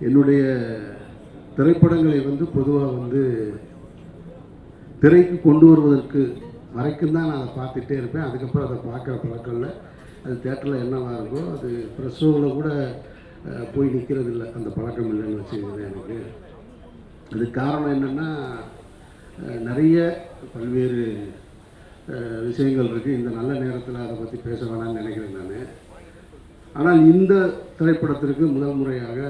என்னுடைய திரைப்படங்களை வந்து பொதுவாக வந்து திரைக்கு கொண்டு வருவதற்கு வரைக்கும் தான் நான் அதை பார்த்துட்டே இருப்பேன். அதுக்கப்புறம் அதை பார்க்குற பழக்கம் இல்லை. அது தேட்டரில் என்னவா இருக்கோ அது ப்ரெஸ் ஷோவில் கூட போய் நிற்கிறது இல்லை, அந்த பழக்கம் இல்லைன்னு வச்சுக்கிறது எனக்கு. அதுக்கு காரணம் என்னென்னா நிறைய பல்வேறு விஷயங்கள் இருக்குது. இந்த நல்ல நேரத்தில் அதை பற்றி பேச வேணாம்னு நினைக்கிறேன் நான். ஆனால் இந்த திரைப்படத்திற்கு முதல் முறையாக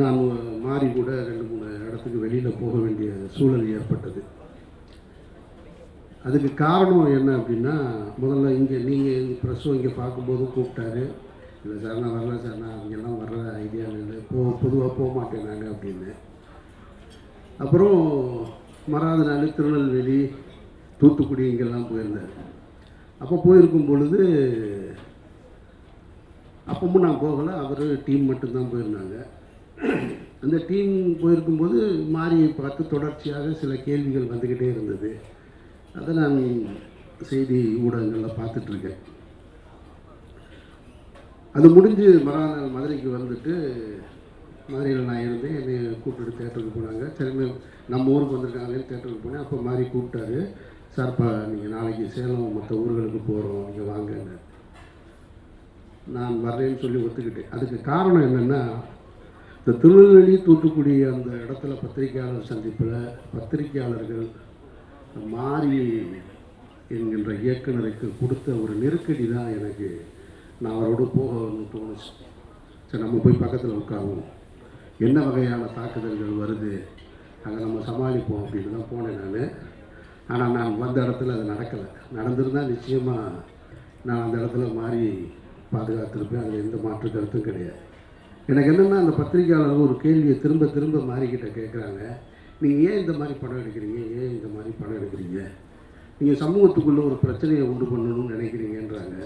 நான் மாறி கூட 2-3 இடத்துக்கு வெளியில் போக வேண்டிய சூழல் ஏற்பட்டது. அதுக்கு காரணம் என்ன அப்படின்னா, முதல்ல இங்கே நீங்கள் ப்ரெஸ்ஸும் இங்கே பார்க்கும்போது கூப்பிட்டாரு. இல்லை சார் நான் வரல சார், நான் அங்கெல்லாம் வர்ற ஐடியா இல்லை, பொதுவாக போக மாட்டேன் நாங்கள் அப்படின்னு. அப்புறம் மறாத நாள் திருநெல்வேலி, தூத்துக்குடி இங்கெல்லாம் போயிருந்தார். அப்போ போயிருக்கும் பொழுது அப்பவும் நான் போகலை, அவர் டீம் மட்டும்தான் போயிருந்தாங்க. அந்த டீம் போயிருக்கும்போது மாரியை பார்த்து தொடர்ச்சியாக சில கேள்விகள் வந்துக்கிட்டே இருந்தது. அதை நான் செய்தி ஊடகங்களில் பார்த்துட்ருக்கேன். அது முடிஞ்சு மறுநாள் மதுரைக்கு வந்துட்டு மதுரையில் நான் இருந்தேன். என்னை கூப்பிட்டு தேட்டருக்கு போனாங்க. சரி நம்ம ஊருக்கு வந்திருக்காங்களே தேட்டருக்கு போனேன். அப்போ மாறி கூப்பிட்டாரு, சார்ப்பா நீங்கள் நாளைக்கு சேலம் மற்ற ஊர்களுக்கு போகிறோம், நீங்கள் வாங்கன்னு. நான் வர்றேன்னு சொல்லி ஒத்துக்கிட்டேன். அதுக்கு காரணம் என்னென்னா, இந்த திருநெல்வேலி தூத்துக்குடி அந்த இடத்துல பத்திரிகையாளர் சந்திப்பில் பத்திரிகையாளர்கள் மாறி என்கின்ற இயக்குனருக்கு கொடுத்த ஒரு நெருக்கடி தான் எனக்கு நான் அவரோடு போகணும்னு தோணுச்சு. சரி நம்ம போய் பக்கத்தில் உட்காருவோம், என்ன வகையான தாக்குதல்கள் வருது அங்கே நம்ம சமாளிப்போம் அப்படின்னு தான் போனேன் நான். ஆனால் நான் வந்த இடத்துல அது நடக்கலை. நடந்திருந்தால் நிச்சயமாக நான் அந்த இடத்துல மாறி பாதுகாத்திருப்பேன். அதில் எந்த மாற்று கருத்தும் கிடையாது. எனக்கு என்னென்னா, அந்த பத்திரிகையாளர்கள் ஒரு கேள்வியை திரும்ப திரும்ப மாறிக்கிட்ட கேட்குறாங்க, நீங்கள் ஏன் இந்த மாதிரி படம் எடுக்கிறீங்க, ஏன் இந்த மாதிரி படம் எடுக்கிறீங்க, நீங்கள் சமூகத்துக்குள்ளே ஒரு பிரச்சனையை உண்டு பண்ணணும்னு நினைக்கிறீங்கன்றாங்க.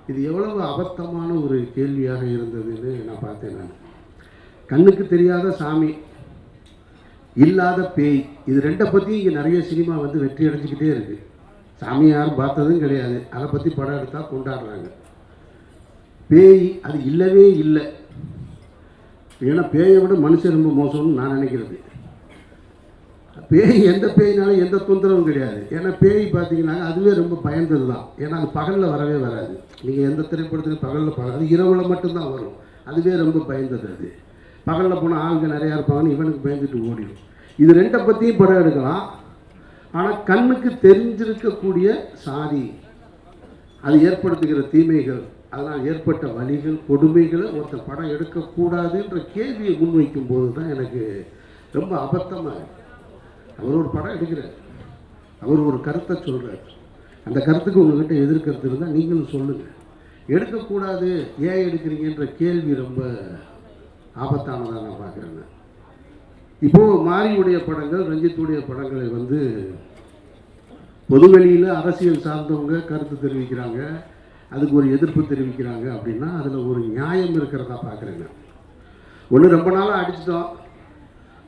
இது எவ்வளவு அபத்தமான ஒரு கேள்வியாக இருந்ததுன்னு நான் பார்த்தேன். நான் கண்ணுக்கு தெரியாத சாமி, இல்லாத பேய், இது ரெண்டை பற்றி இங்கே நிறைய சினிமா வந்து வெற்றி அடைஞ்சிக்கிட்டே இருக்குது. சாமி யாரும் பார்த்ததும் கிடையாது, அதை பற்றி படம் எடுத்தால் கொண்டாடுறாங்க. பேய் அது இல்லவே இல்லை. ஏன்னா பேயை விட மனுஷன் ரொம்ப மோசம்னு நான் நினைக்கிறது. பேய் எந்த பேயினாலும் எந்த தொந்தரவும் கிடையாது. ஏன்னா பேய் பார்த்தீங்கன்னா அதுவே ரொம்ப பயந்தது தான். ஏன்னா அது பகலில் வரவே வராது. நீங்கள் எந்த திரைப்படத்துலையும் பகலில் அது இரவில் மட்டும்தான் வரும். அதுவே ரொம்ப பயந்தது. அது பகலில் போனால் ஆளுங்க நிறையா இருப்பாங்கன்னு இவனுக்கு பயந்துட்டு ஓடிடும். இது ரெண்டை பற்றியும் படம் எடுக்கலாம். ஆனால் கண்ணுக்கு தெரிஞ்சிருக்கக்கூடிய சாதி, அது ஏற்படுத்துகிற தீமைகள், அதனால் ஏற்பட்ட வலிகள், கொடுமைகளை ஒருத்தர் படம் எடுக்கக்கூடாதுன்ற கேள்வியை முன்வைக்கும் போது தான் எனக்கு ரொம்ப அபத்தமாக இருக்குது. அவர் ஒரு படம் எடுக்கிறார், அவர் ஒரு கருத்தை சொல்கிறார். அந்த கருத்துக்கு உங்கள்கிட்ட எதிர்கருத்து இருந்தால் நீங்களும் சொல்லுங்கள். எடுக்கக்கூடாது, ஏன் எடுக்கிறீங்கன்ற கேள்வி ரொம்ப ஆபத்தானதாக நான் பார்க்குறேங்க. இப்போது மாரியுடைய படங்கள், ரஞ்சித்துடைய படங்களை வந்து பொதுவெளியில் அரசியல் சார்ந்தவங்க கருத்து தெரிவிக்கிறாங்க, அதுக்கு ஒரு எதிர்ப்பு தெரிவிக்கிறாங்க அப்படின்னா அதில் ஒரு நியாயம் இருக்கிறதா பார்க்குறேங்க. ஒன்று ரொம்ப நாளாக அடிச்சிட்டோம்,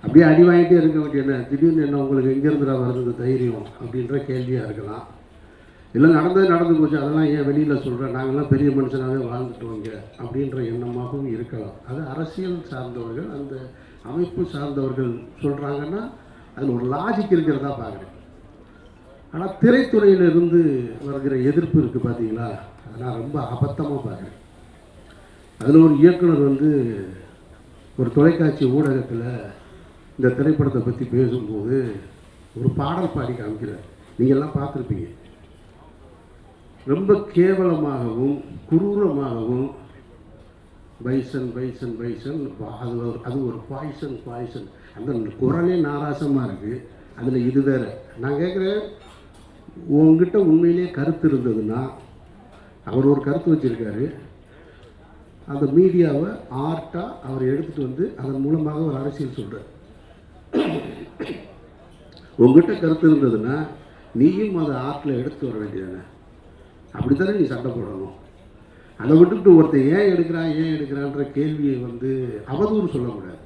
அப்படியே அடி வாங்கிட்டே இருக்க வேண்டிய என்ன, திடீர்னு என்ன உங்களுக்கு எங்கேருந்துடா வருது தைரியம் அப்படின்ற கேள்வியாக இருக்கலாம். இல்லை நடந்தது நடந்து போச்சு, அதெல்லாம் ஏன் வெளியில் சொல்கிறேன், நாங்கள்லாம் பெரிய மனுஷனாகவே வாழ்ந்துட்டோங்க அப்படின்ற எண்ணமாகவும் இருக்கலாம். அது அரசியல் சார்ந்தவர்கள், அந்த அமைப்பு சார்ந்தவர்கள் சொல்கிறாங்கன்னா அதில் ஒரு லாஜிக் இருக்கிறதா பார்க்குறேன். ஆனால் திரைத்துறையிலிருந்து வருகிற எதிர்ப்பு இருக்குது பார்த்தீங்களா, அதை நான் ரொம்ப அபத்தமாக பார்க்குறேன். அதில் ஒரு இயக்குனர் வந்து ஒரு தொலைக்காட்சி ஊடகத்தில் இந்த திரைப்படத்தை பற்றி பேசும்போது ஒரு பாடல் பாடி காமிக்கிறார். நீங்கள்லாம் பார்த்துருப்பீங்க. ரொம்ப கேவலமாகவும் குரூரமாகவும் பைசன் பைசன் பைசன், அது ஒரு பாய்சன், அந்த குரலே நாராசமாக இருக்குது. அதில் இது வேறு. நான் கேட்குறேன், உங்ககிட்ட உண்மையிலே கருத்து இருந்ததுன்னா, அவர் ஒரு கருத்து வச்சுருக்காரு, அந்த மீடியாவை ஆர்ட்டாக அவர் எடுத்துகிட்டு வந்து அதன் மூலமாக ஒரு அரசியல் சொல்கிறார். உங்ககிட்ட கருத்து இருந்ததுன்னா நீயும் அதை ஆர்ட்டில் எடுத்து வர வேண்டியதானே, அப்படி தானே நீ சண்டை போடணும். அதை விட்டுவிட்டு ஒருத்தர் ஏன் எடுக்கிறான்ற கேள்வியை வந்து அவதூறு சொல்லக்கூடாது.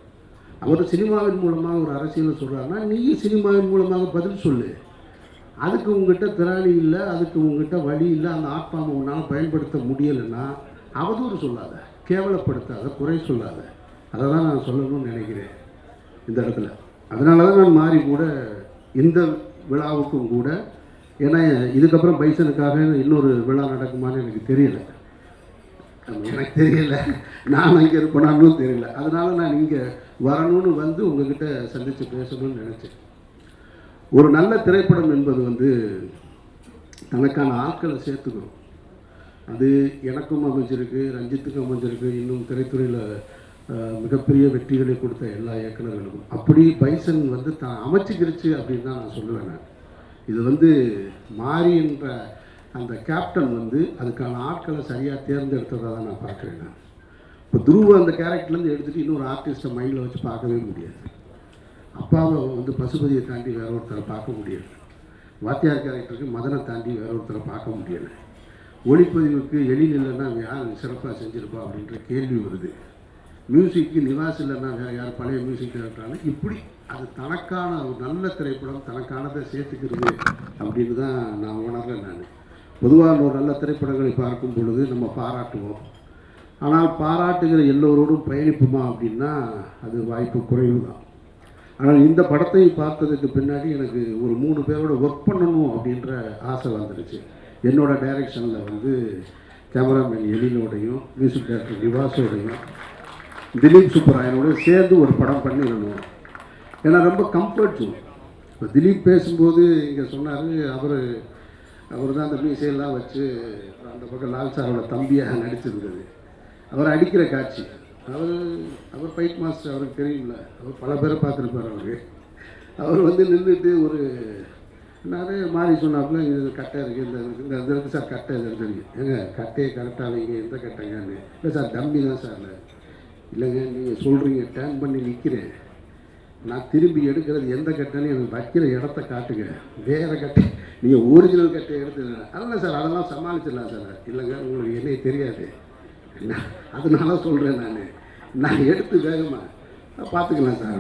அவர் சினிமாவின் மூலமாக ஒரு அரசியலை சொல்கிறாருன்னா நீயும் சினிமாவின் மூலமாக பதில் சொல்லு. அதுக்கு உங்ககிட்ட திராணி இல்லை, அதுக்கு உங்ககிட்ட வழி இல்லை, அந்த ஆத்மாவை உன்னால் பயன்படுத்த முடியலைன்னா அவதூறு சொல்லாத, கேவலப்படுத்தாத, குறை சொல்லாத. அதை தான் நான் சொல்லணும்னு நினைக்கிறேன் இந்த இடத்துல. அதனால தான் நான் மாறி கூட இந்த விழாவுக்கும் கூட, ஏன்னா இதுக்கப்புறம் பைசனுக்காக இன்னொரு விழா நடக்குமான்னு எனக்கு தெரியலை, நான் அங்கே இருப்பேனான்னு தெரியல. அதனால நான் இங்கே வரணும்னு வந்து உங்ககிட்ட சந்தித்து பேசணும்னு நினச்சேன். ஒரு நல்ல திரைப்படம் என்பது வந்து தனக்கான ஆட்களை சேர்த்துக்கணும். அது எனக்கும் அமைஞ்சிருக்கு, ரஞ்சித்துக்கும் அமைஞ்சிருக்கு, இன்னும் திரைத்துறையில் மிகப்பெரிய வெற்றிகளை கொடுத்த எல்லா இயக்குநர்களுக்கும். அப்படி பைசன் வந்து தான் அமைச்சிக்கிருச்சு அப்படின்னு தான் நான் சொல்லுவேன். நான் இது வந்து மாறி என்ற அந்த கேப்டன் வந்து அதுக்கான ஆட்களை சரியாக தேர்ந்தெடுத்ததாக தான் நான் பார்க்குறேன். நான் இப்போ துருவ அந்த கேரக்டர்லேருந்து எடுத்துகிட்டு இன்னொரு ஆர்டிஸ்ட்டை மைண்டில் வச்சு பார்க்கவே முடியாது. அப்பாவை வந்து பசுபதியை தாண்டி வேற ஒருத்தரை பார்க்க முடியாது. வாத்தியார் கேரக்டருக்கு மதனை தாண்டி வேற ஒருத்தரை பார்க்க முடியலை. ஒளிப்பதிவுக்கு எழில் இல்லைன்னா யார் சிறப்பாக செஞ்சுருப்பா அப்படின்ற கேள்வி வருது. மியூசிக்கு நிவாஸ் இல்லைன்னா வேறு யார் பழைய மியூசிக் டைரக்டரான, இப்படி அது தனக்கான ஒரு நல்ல திரைப்படம் தனக்கானதை சேர்த்துக்கிறது அப்படின்னு தான் நான் உணர்றேன். நான் பொதுவாக ஒரு நல்ல திரைப்படங்களை பார்க்கும் பொழுது நம்ம பாராட்டுவோம். ஆனால் பாராட்டுகிற எல்லோரோடும் பயணிப்புமா அப்படின்னா அது வாய்ப்பு குறைவு தான். ஆனால் இந்த படத்தை பார்த்ததுக்கு பின்னாடி எனக்கு ஒரு 3 பேரோட ஒர்க் பண்ணணும் அப்படின்ற ஆசை வந்துடுச்சு. என்னோடய டைரக்ஷனில் வந்து கேமராமேன் எழிலோடையும் மியூசிக் டைரக்டர் நிவாஸோடையும் திலீப் சுப்பராயனோட சேர்ந்து ஒரு படம் பண்ணிடணும். ஏன்னா ரொம்ப கம்ஃபர்ட் ஜோன். இப்போ திலீப் பேசும்போது இங்கே சொன்னார், அவர் தான் அந்த மீசையெல்லாம் வச்சு அந்த பக்கம் லால் சாரோட தம்பியாக நடிச்சிருந்தது. அவர் அடிக்கிற காட்சி, அவர் ஃபைட் மாஸ்டர், அவருக்கு தெரியும்ல, அவர் பல பேரை பார்த்துருப்பார். அவர் வந்து நின்றுட்டு ஒரு நிறைய மாறி சொன்னாப்புல, இது கட்டை இருக்குது, இந்த இருக்குது சார், கட்டை இது இருக்குது, ஏங்க கட்டையை கரெக்டாக வைங்க, எந்த கட்டைங்கன்னு. இல்லை சார் டம்மி தான் சார். இல்லைங்க நீங்கள் சொல்கிறீங்க, டேர்ன் பண்ணி நிற்கிறேன், நான் திரும்பி எடுக்கிறது எந்த கட்டைன்னு எனக்கு வைக்கிற இடத்த காட்டுங்க, வேறு கட்டை நீங்கள் ஒரிஜினல் கட்டையை எடுத்துங்க. அதெல்லாம் சார் அதெல்லாம் சமாளிச்சிடலாம் சார். இல்லைங்க உங்களுக்கு என்னையே தெரியாது, அதனால சொல்கிறேன், நான் எடுத்து வேகமாக பார்த்துக்கலாம் சார்.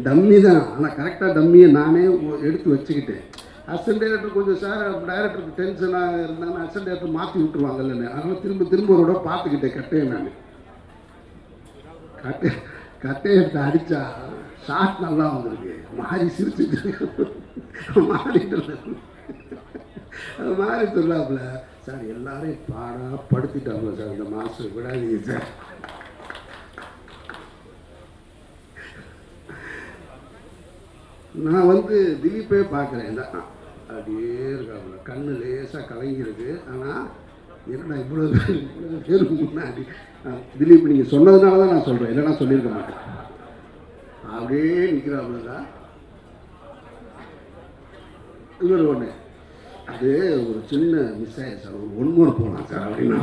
டம்மி தான், ஆனால் கரெக்டாக டம்மியை நானே எடுத்து வச்சுக்கிட்டேன். அசிஸ்டன்ட் டைரக்டர் கொஞ்சம் சார் டைரக்டருக்கு டென்ஷனாக இருந்தாங்கன்னா அசிஸ்டன்ட் டைரக்டர் மாற்றி விட்டுருவாங்கல்ல, அதனால் திரும்ப ஒரு விட பார்த்துக்கிட்டேன் கட்டையை. நான் கட்டையை எடுத்து அடித்தா ஷார்ட் நல்லா வந்திருக்கு. மாறி சிரிச்சுட்டு மாறி சொல்லாப்புல, சார் எல்லாரையும் பாடாக படுத்திட்டாப்புல சார், இந்த மாஸ்டர் விடாதீங்க சார். நான் வந்து திலீப்பே பார்க்குறேன், அப்படியே இருக்காப்புல, கண்ணு லேசாக கலங்கிருக்கு. ஆனால் என்னடா இவ்வளோ பேருக்கு முன்னாடி திலீப் நீங்கள் சொன்னதுனால தான் நான் சொல்கிறேன், இல்லைன்னா சொல்லியிருக்க மாட்டேன். அப்படியே நிற்கிறாப்புலதான். இவர் ஒன்று அது ஒரு சின்ன மிஸ் ஆயிடுச்சு சார், ஒரு 1 மோர் போகலாம் சார் அப்படின்னா,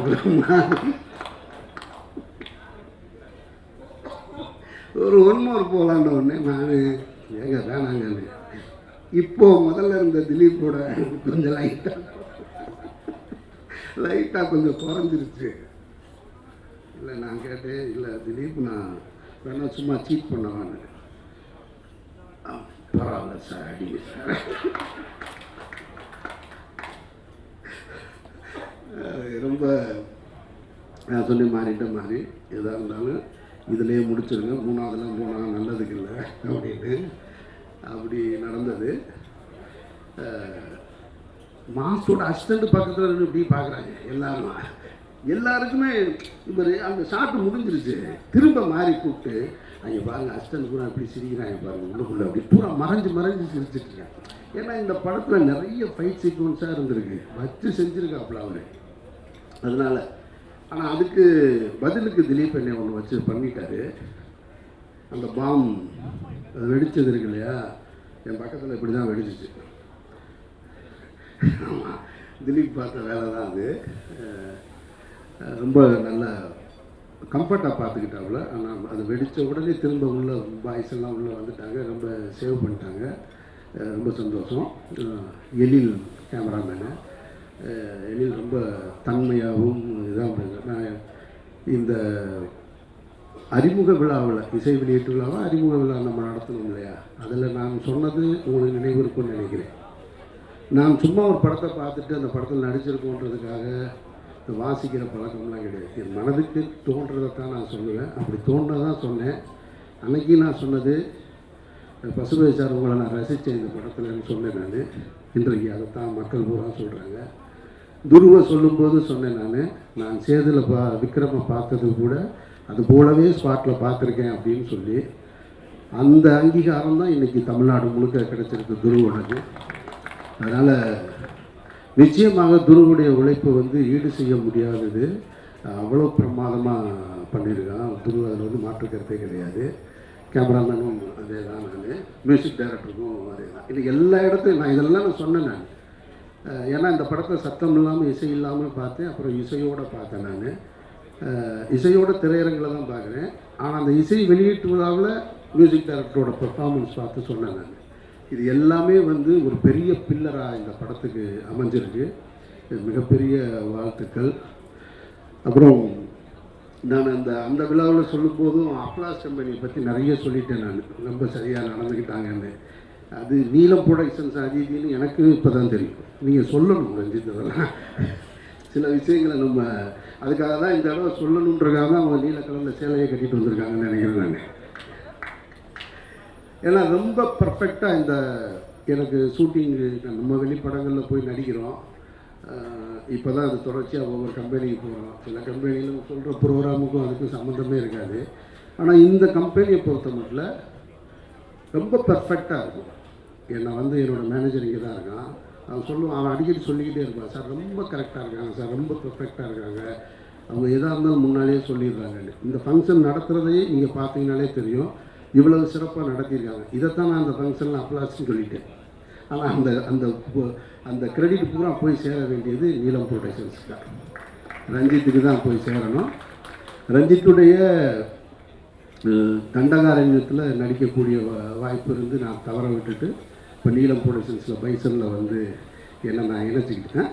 ஒரு 1 மோர் போகலான்ற உடனே நான் ஏங்க வேணாங்கன்னு. இப்போது முதல்ல இருந்த திலீப்போட கொஞ்சம் லைட்டாக கொஞ்சம் குறைஞ்சிருச்சு. இல்லை நான் கேட்டேன், இல்லை திலீப் நான் வேணா சும்மா சீட் பண்ணவான்னு. பரவாயில்ல சார் அடிங்க சார். ரொம்ப நான் சொல்லி மாறி எதாக இருந்தாலும் இதிலே முடிச்சிருங்க, 3ஆவதுலாம் போனால் நல்லதுக்கு இல்லை அப்படின்னு அப்படி நடந்தது. மாஸ்டரோட அசிஸ்டண்ட் பக்கத்தில் இருந்து இப்படி பார்க்குறாங்க எல்லாருக்குமே. இவர் அந்த ஷாட்டு முடிஞ்சிருச்சு, திரும்ப மாறி கூப்பிட்டு அங்கே பாருங்கள் அசிஸ்டண்ட் கூட அப்படி சிரிக்கிறாங்க பாருங்கள், உள்ளுக்குள்ளே அப்படி பூரா மறைஞ்சு சிரிச்சிட்ருக்கேன். ஏன்னா இந்த படத்தில் நிறைய ஃபைட் சீக்வன்ஸாக இருந்திருக்கு, வச்சு செஞ்சுருக்காப்புல அவர். அதனால் ஆனால் அதுக்கு பதிலுக்கு திலீப் என்னை ஒன்று வச்சு பண்ணிட்டாரு. அந்த பாம் அது வெடிச்சது இருக்கு இல்லையா, என் பக்கத்தில் இப்படி தான் வெடிச்சிச்சு. ஆமாம், திலீப் பார்த்த வேலை தான் அது. ரொம்ப நல்லா கம்ஃபர்ட்டாக பார்த்துக்கிட்டாப்புல. ஆனால் அது வெடித்த உடனே திரும்ப உள்ள பாய்ஸ் எல்லாம் உள்ளே வந்துட்டாங்க, ரொம்ப சேவ் பண்ணிட்டாங்க. ரொம்ப சந்தோஷம். எழில் கேமராமேனு, எழில் ரொம்ப தன்மையாகவும் இதாக. நான் இந்த அறிமுக விழாவில், இசை வெளியீட்டு விழாவில் அறிமுக விழா நம்ம நடத்தணும் இல்லையா, அதில் நான் சொன்னது உங்களுக்கு நினைவு இருக்கும்னு நினைக்கிறேன். நான் சும்மா ஒரு படத்தை பார்த்துட்டு அந்த படத்தில் நடிச்சிருக்கோன்றதுக்காக வாசிக்கிற பழக்கம்லாம் கிடையாது. என் மனதுக்கு தோன்றதைத்தான் நான் சொல்லுவேன். அப்படி தோன்றதான் சொன்னேன். அன்றைக்கி நான் சொன்னது, பசுபதி சார் உங்களை நான் ரசித்தேன் இந்த படத்துலன்னு சொன்னேன் நான். இன்றைக்கு அதைத்தான் மக்கள் பூரா சொல்கிறாங்க. துருவை சொல்லும்போது சொன்னேன் நான் சேதில் விக்ரமை பார்த்தது கூட அது போலவே ஸ்பாட்டில் பார்த்துருக்கேன் அப்படின்னு சொல்லி, அந்த அங்கீகாரம் தான் இன்றைக்கி தமிழ்நாடு முழுக்க கிடைச்சிருக்கு துருவனுக்கு. அதனால் நிச்சயமாக துருவுடைய உழைப்பு ஈடு செய்ய முடியாதது. அவ்வளோ பிரமாதமாக பண்ணியிருக்கான் துரு. அதில் மாற்றுக்கருத்தே கிடையாது. கேமராமேனும் அதே தான், நான் மியூசிக் டைரக்டருக்கும் அதே தான். இது எல்லா இடத்துலையும் நான் இதெல்லாம் சொன்னேன் நான். ஏன்னா இந்த படத்தை சத்தம் இல்லாமல் இசை இல்லாமல் பார்த்தேன். அப்புறம் இசையோடு பார்த்தேன் நான். இசையோட திரையரங்கில் தான் பார்க்குறேன். ஆனால் அந்த இசை வெளியீட்டு விழாவில் மியூசிக் டைரக்டரோட பெர்ஃபார்மன்ஸ் பார்த்து சொன்னேன் நான். இது எல்லாமே ஒரு பெரிய பில்லராக இந்த படத்துக்கு அமைஞ்சிருக்கு. மிகப்பெரிய வாழ்த்துக்கள். அப்புறம் நான் அந்த விழாவில் சொல்லும்போதும் அப்ளாஸ் கம்பெனியை பற்றி நிறைய சொல்லிட்டேன் நான். ரொம்ப சரியாக நடந்துக்கிட்டாங்கன்னு. அது நீலம் ப்ரொடக்ஷன்ஸ் அதிதின்னு எனக்கு இப்போ தான் தெரியும். நீங்கள் சொல்லணும் ரஞ்சித். அதெல்லாம் சில விஷயங்களை நம்ம அதுக்காக தான் இந்த தடவை சொல்லணுன்றக்காக தான் அவங்க நீல கலரில் சேலையை கட்டிட்டு வந்திருக்காங்கன்னு நினைக்கிறேன் நான். ஏன்னா ரொம்ப பர்ஃபெக்டாக இந்த எனக்கு ஷூட்டிங்கு நம்ம வெளிப்படங்களில் போய் நடிக்கிறோம். இப்போ தான் அது தொடர்ச்சியாக ஒவ்வொரு கம்பெனிக்கு போகிறோம். சில கம்பெனியில் சொல்கிற ப்ரோக்ராமுக்கும் அதுக்கும் சம்மந்தமே இருக்காது. ஆனால் இந்த கம்பெனியை பொறுத்த மட்டும் ரொம்ப பர்ஃபெக்டாக இருக்கும். என்னை என்னோடய மேனேஜர் இங்கே தான் இருக்கான். அவன் அடிக்கடி சொல்லிக்கிட்டே இருப்பான், சார் ரொம்ப கரெக்டாக இருக்காங்க சார், ரொம்ப பர்ஃபெக்டாக இருக்காங்க. அவங்க எதாக இருந்தாலும் முன்னாலேயே சொல்லிடுறாங்க. இந்த ஃபங்க்ஷன் நடத்துகிறதையே நீங்கள் பார்த்தீங்கனாலே தெரியும், இவ்வளவு சிறப்பாக நடத்தியிருக்காங்க. இதைத்தான் நான் அந்த ஃபங்க்ஷனில் அப்ளாஸ்ன்னு சொல்லிட்டேன். ஆனால் அந்த அந்த அந்த கிரெடிட் பூரா போய் சேர வேண்டியது நீலம் ப்ரொடக்ஷன்ஸ் தான், ரஞ்சித்துக்கு தான் போய் சேரணும். ரஞ்சித்துடைய தண்டகாரண்யத்தில் நடிக்கக்கூடிய வாய்ப்பு இருந்து நான் தவற விட்டுட்டு இப்போ நீலம் ப்ரொடக்ஷன்ஸில் பைசனில் என்ன நான் இணைச்சிக்கிட்டேன்.